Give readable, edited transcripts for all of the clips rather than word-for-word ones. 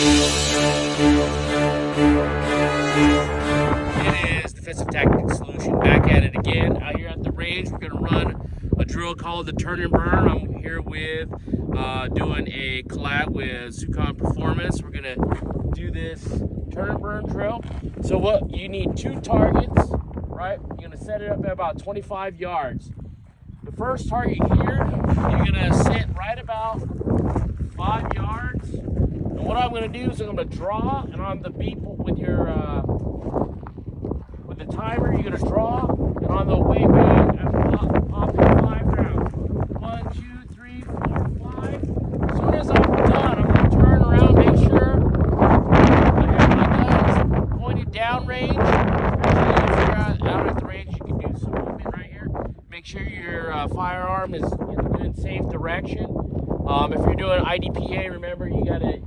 It is Defensive Tactics Solution back at it again. Out here at the range, we're going to run a drill called the Turn and Burn. I'm here with doing a collab with Zukon Performance. We're going to do this Turn and Burn drill. So what you need, 2 targets, right? You're going to set it up at about 25 yards. The first target here, you're going to sit right about 5 yards. And what I'm going to do is I'm going to draw, and on the beep with your with the timer, you're going to draw, and on the way back, I'm popping 5 rounds. 1, 2, 3, 4, 5. As soon as I'm done, I'm going to turn around, make sure I have my guns pointed down range. If you're out at the range, you can do some movement right here. Make sure your firearm is in a good, safe direction. If you're doing IDPA, remember you got to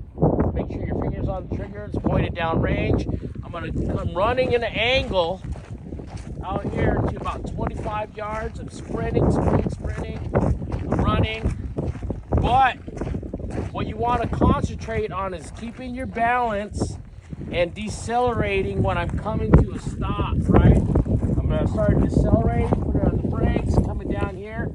make sure your finger's on the trigger. It's pointed down range. I'm going to come running in an angle out here to about 25 yards. I'm sprinting. I'm running. But what you want to concentrate on is keeping your balance and decelerating when I'm coming to a stop, right? I'm going to start decelerating, put it on the brakes, coming down here.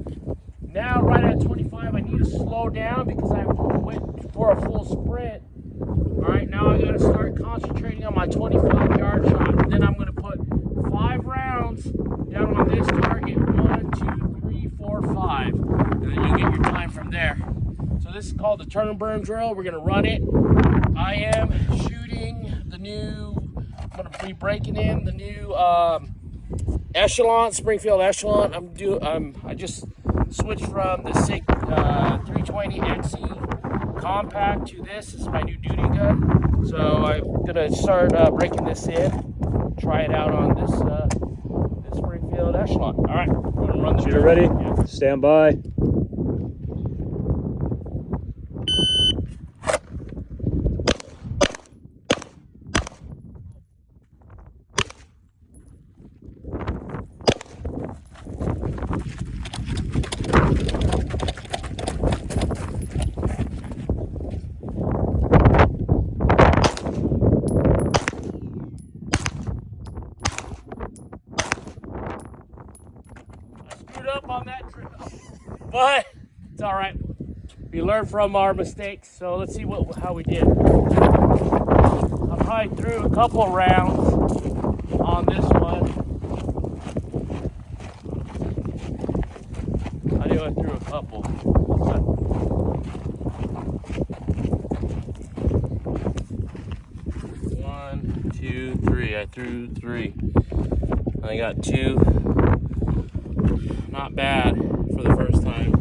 Now, right at 25, I need to slow down because I went for a full sprint. All right, now I got to start concentrating on my 25-yard shot. And then I'm going to put 5 rounds down on this target. 1, 2, 3, 4, 5. And then you get your time from there. So this is called the Turn and Burn drill. We're going to run it. I am shooting the new, I'm going to be breaking in the new Echelon, Springfield Echelon. I just switched from the SIG 320 XE compact to this. This is my new duty gun. So I'm gonna start breaking this in, try it out on this Springfield Echelon. All right, we're gonna run the shooter ready. Yeah. Stand by. Up on that trip, but it's all right. We learn from our mistakes, so let's see how we did. I probably threw a couple rounds on this one. I knew I threw a couple. 1, 2, 3. I threw 3. I got 2. Not bad for the first time.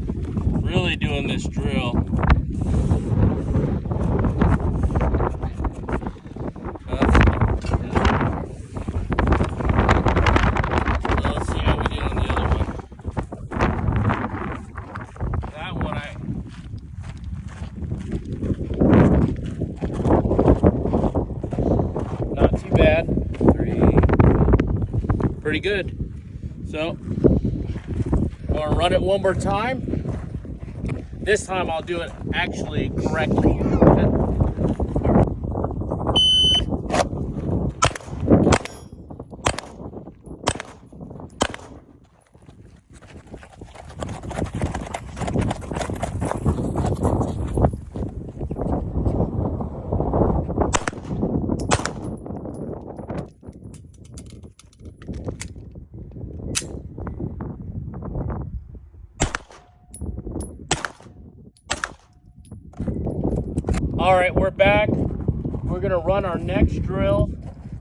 Really doing this drill. Let's see how we did on the other one. That one not too bad. 3. Pretty good. So I'm gonna run it one more time. This time I'll do it actually correctly. All right, we're back. We're gonna run our next drill.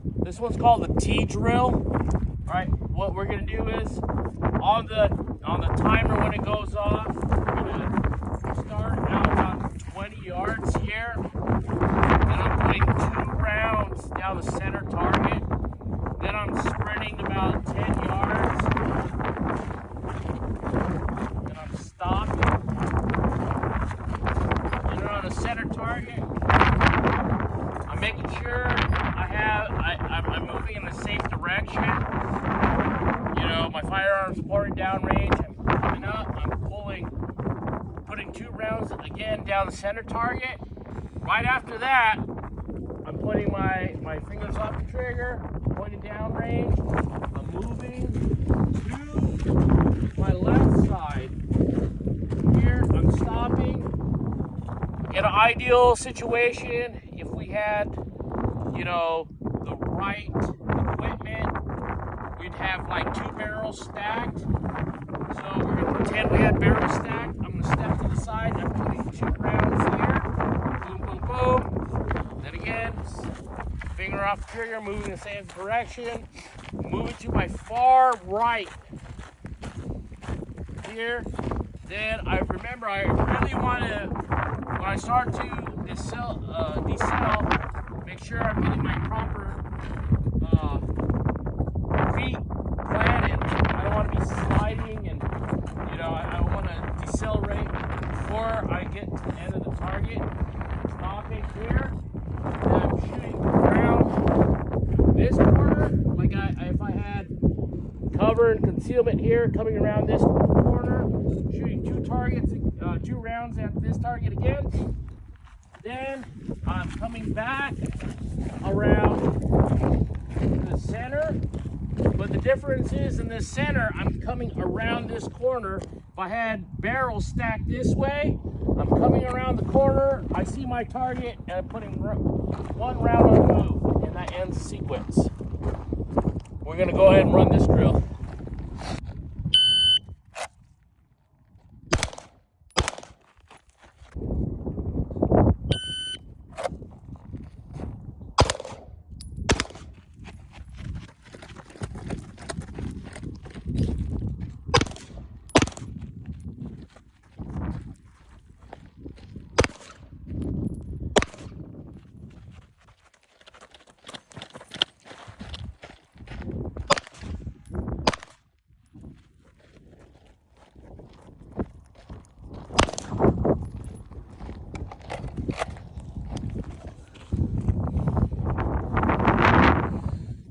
This one's called the T drill. All right, what we're gonna do is on the timer when it goes off, we're gonna start out about 20 yards here, and I'm putting 2 rounds down the center target. Then I'm sprinting about 10 yards, and I'm stopping. And then on the center target, I'm making sure I'm moving in a safe direction. You know, my firearm's pouring down range. I'm coming up. I'm putting 2 rounds again down the center target. Right after that, putting my fingers off the trigger, pointing down range. I'm moving to my left side. Here, I'm stopping. In an ideal situation, if we had, you know, the right equipment, we'd have like 2 barrels stacked. So we're going to pretend we have barrels stacked. I'm going to step to the side. I'm putting 2 rounds here. Boom, boom, boom. Then again, finger off the trigger, moving in the same direction. Moving to my far right here. Then I remember I really want to, when I start to decel, make sure I'm getting my proper feet planted. I don't want to be sliding, and you know, I want to decelerate before I get to the end of the target. Stopping here, and I'm shooting around this corner, like if I had cover and concealment here, coming around this corner, shooting 2 targets, 2 rounds at this target again. Then I'm coming back around the center, but the difference is in this center, I'm coming around this corner. If I had barrels stacked this way, I'm coming around the corner, I see my target, and I'm putting 1 round on the move, and that ends the sequence. We're going to go ahead and run this drill.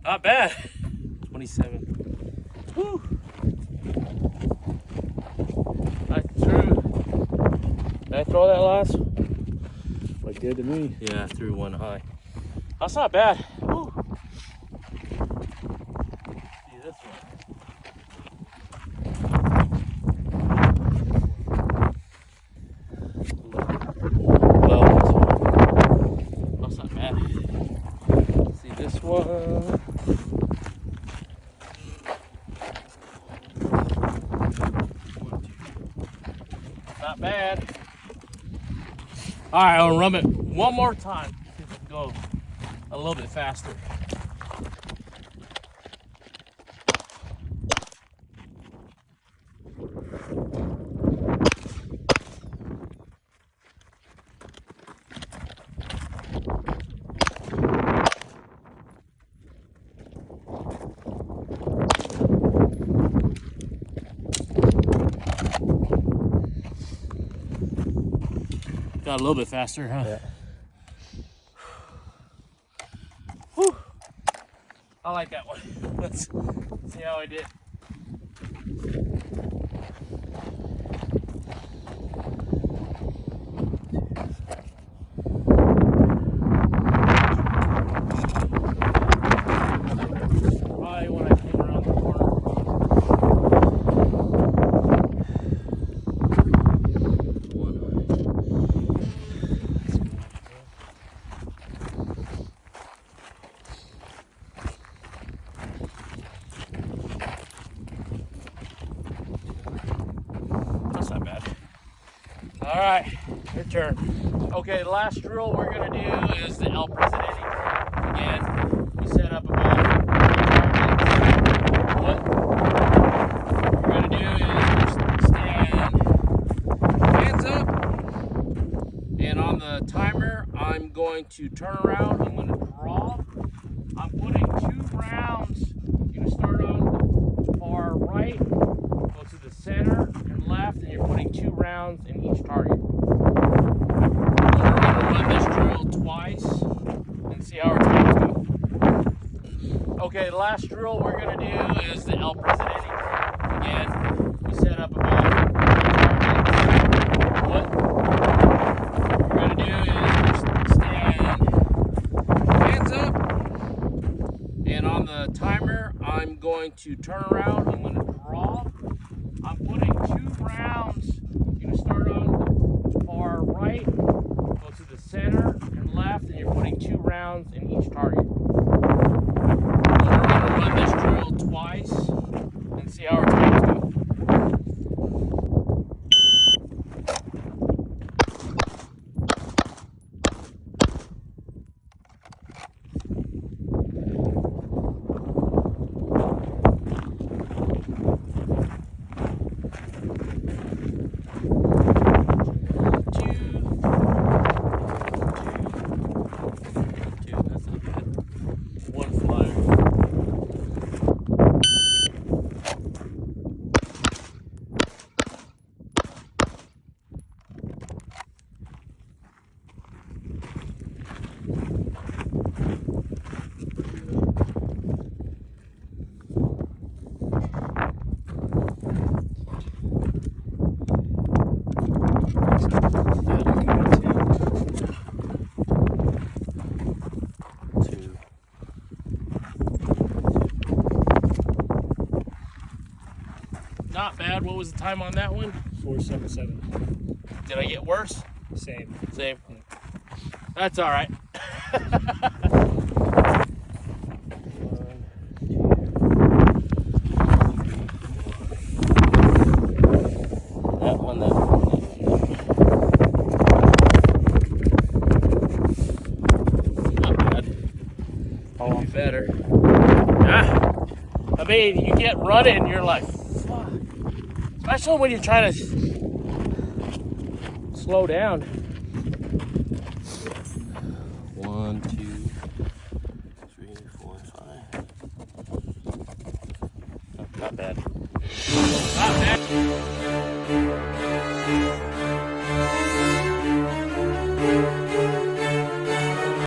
Not bad. 27. Whew. Did I throw that last? Like did to me. Yeah, I threw 1 high. That's not bad. Whew. See this one. Well, this one. That's not bad. See this one. Not bad. All right, I'll run it one more time. See if we can go a little bit faster. Got a little bit faster, huh? Yeah. Whew. I like that one. Let's see how I did. Probably when I came around the corner. All right, your turn. Okay, the last drill we're gonna do is the El Presidente drill. Again, we set up about what we're gonna do is just stand hands up, and on the timer, I'm going to turn around. I'm gonna draw. I'm putting 2 rounds. You're gonna start on the far right, go to the center and left, and you're putting 2 rounds in each target. We're gonna run this drill twice and see how our times go. Okay, the last drill we're gonna do is the El Presidente drill. Again, we set up about what we're gonna do is just stand going to turn around. I'm going to draw. I'm putting 2 rounds. You're going to start on the far right, go to the center and left, and you're putting 2 rounds in each target. I'm going to run this drill twice and see how our times go. Not bad. What was the time on that one? 477. Did I get worse? Same. Same. That's all right. That one. Not bad. I'll be better. I mean, you get running, you're like, fuck. Especially when you're trying to slow down. 1, 2, 3, 4, 5. Not bad.